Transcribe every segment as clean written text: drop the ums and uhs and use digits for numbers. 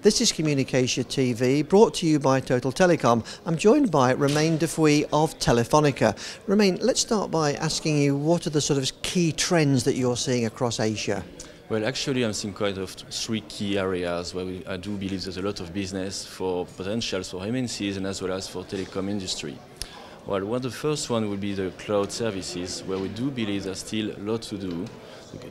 This is CommunicAsia TV, brought to you by Total Telecom. I'm joined by Romain Daufouy of Telefonica. Romain, let's start by asking you what are the sort of key trends that you're seeing across Asia? Well, actually, I'm seeing quite of three key areas where I do believe there's a lot of business for potentials for MNCs and as well as for telecom industry. Well, the first one will be the cloud services, where we do believe there's still a lot to do.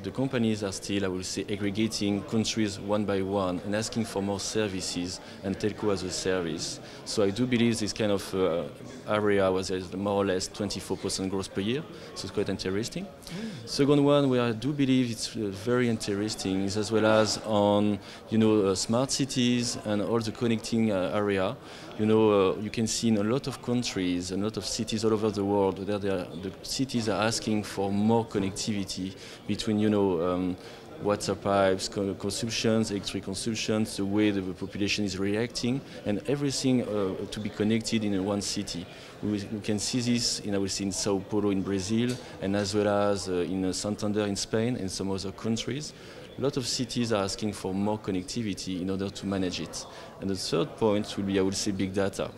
The companies are still, I will say, aggregating countries one by one and asking for more services and telco as a service. So I do believe this kind of area where there's more or less 24% growth per year, so it's quite interesting. Second one, where I do believe it's very interesting, is as well as on, smart cities and all the connecting area. You can see in a lot of countries, a lot of cities all over the world, that the cities are asking for more connectivity between, water pipes, consumptions, electric consumptions, the way the population is reacting, and everything to be connected in one city. We can see this in Sao Paulo in Brazil, and as well as in Santander in Spain and some other countries. A lot of cities are asking for more connectivity in order to manage it. And the third point will be, I would say, big data.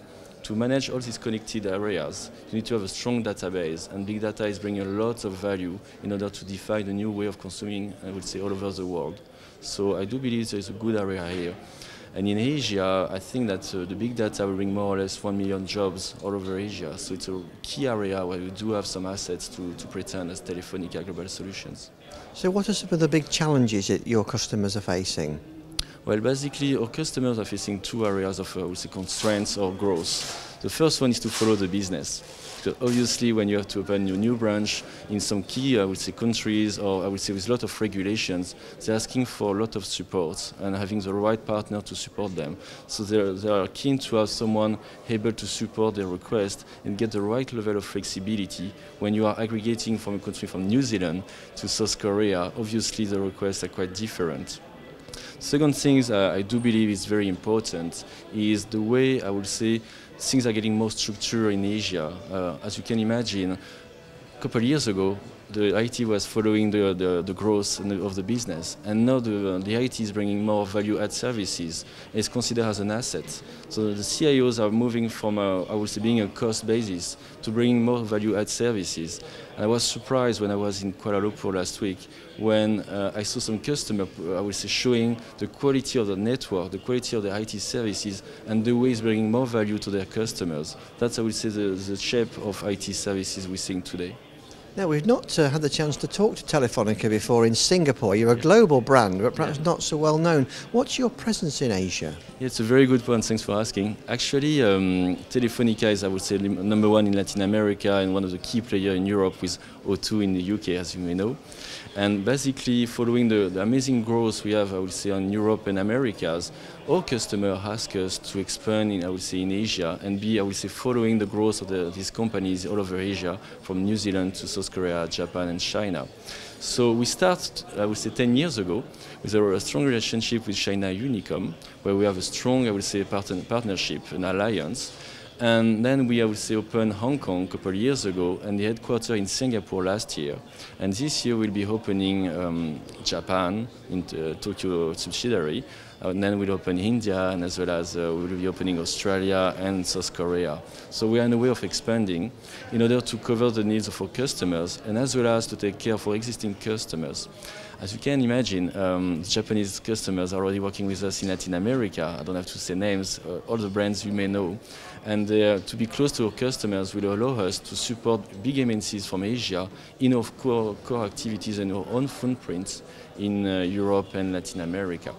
To manage all these connected areas, you need to have a strong database, and big data is bringing a lot of value in order to define a new way of consuming, I would say, all over the world. So I do believe there is a good area here. And in Asia, I think that the big data will bring more or less 1 million jobs all over Asia. So it's a key area where we do have some assets to pretend as Telefonica Global Solutions. So what are some of the big challenges that your customers are facing? Well, basically, our customers are facing two areas of constraints or growth. The first one is to follow the business. So obviously, when you have to open a new branch in some key, countries, or with a lot of regulations, they're asking for a lot of support and having the right partner to support them. So they are keen to have someone able to support their request and get the right level of flexibility. When you are aggregating from a country from New Zealand to South Korea, obviously the requests are quite different. Second thing I do believe is very important is the way, I would say, things are getting more structured in Asia. As you can imagine, a couple of years ago, the IT was following the growth of the business, and now the IT is bringing more value-add services. It's considered as an asset. So the CIOs are moving from, I would say, being a cost basis to bringing more value-add services. And I was surprised when I was in Kuala Lumpur last week when I saw some customers, I would say, showing the quality of the network, the quality of the IT services, and the way it's bringing more value to their customers. That's, I would say, the shape of IT services we're seeing today. Now, we've not had the chance to talk to Telefonica before in Singapore. You're a global brand, but perhaps not so well known. What's your presence in Asia? Yeah, it's a very good point, thanks for asking. Actually, Telefonica is, I would say, number one in Latin America and one of the key players in Europe with O2 in the UK, as you may know. And basically, following the amazing growth we have, I would say, on Europe and Americas, our customers ask us to expand in, I would say, in Asia and be, I would say, following the growth of these companies all over Asia, from New Zealand to South Korea, Japan and China. So we started, I would say, 10 years ago with a strong relationship with China Unicom, where we have a strong, I would say, partnership, an alliance. And then we, I would say, opened Hong Kong a couple of years ago and the headquarters in Singapore last year. And this year we'll be opening Japan in Tokyo subsidiary. And then we'll open India, and as well as we'll be opening Australia and South Korea. So we are in a way of expanding in order to cover the needs of our customers and as well as to take care of our existing customers. As you can imagine, Japanese customers are already working with us in Latin America. I don't have to say names, all the brands you may know. And to be close to our customers will allow us to support big MNCs from Asia in our core activities and our own footprints in Europe and Latin America.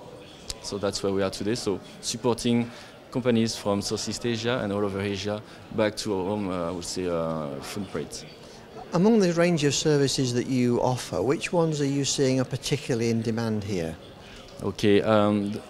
So that's where we are today, so supporting companies from Southeast Asia and all over Asia back to our home, I would say, footprint. Among the range of services that you offer, which ones are you seeing are particularly in demand here? Okay,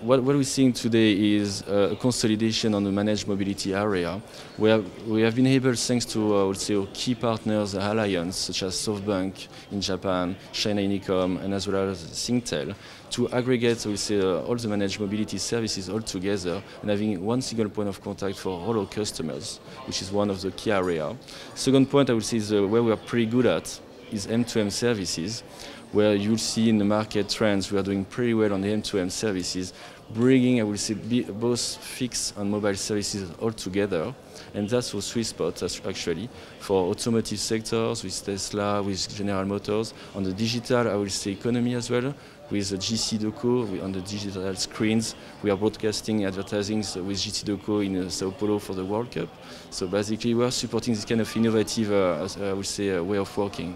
what we're seeing today is a consolidation on the managed mobility area, where we have been able, thanks to, I would say, our key partners, alliance, such as SoftBank in Japan, China Unicom, and as well as Singtel, to aggregate, I would say, all the managed mobility services all together and having one single point of contact for all our customers, which is one of the key areas. Second point, I would say, is where we are pretty good at is M2M services, where you'll see in the market trends we are doing pretty well on the end-to-end services, bringing, I will say, both fixed and mobile services all together. And that's our sweet spot, actually, for automotive sectors, with Tesla, with General Motors, on the digital, I will say, economy as well, with GC Doco on the digital screens. We are broadcasting advertising with GC Doco in Sao Paulo for the World Cup. So basically, we are supporting this kind of innovative, I will say, way of working.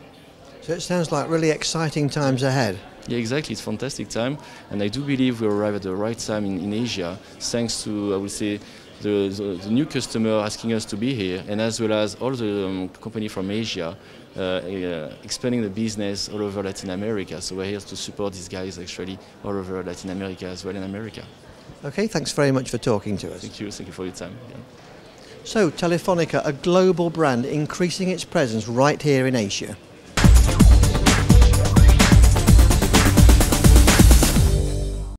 So it sounds like really exciting times ahead. Yeah, exactly. It's a fantastic time, and I do believe we arrive at the right time in Asia, thanks to, I would say, the new customer asking us to be here, and as well as all the company from Asia expanding the business all over Latin America. So we're here to support these guys actually all over Latin America as well in America. Okay, thanks very much for talking to us. Thank you for your time. Yeah. So Telefonica, a global brand increasing its presence right here in Asia.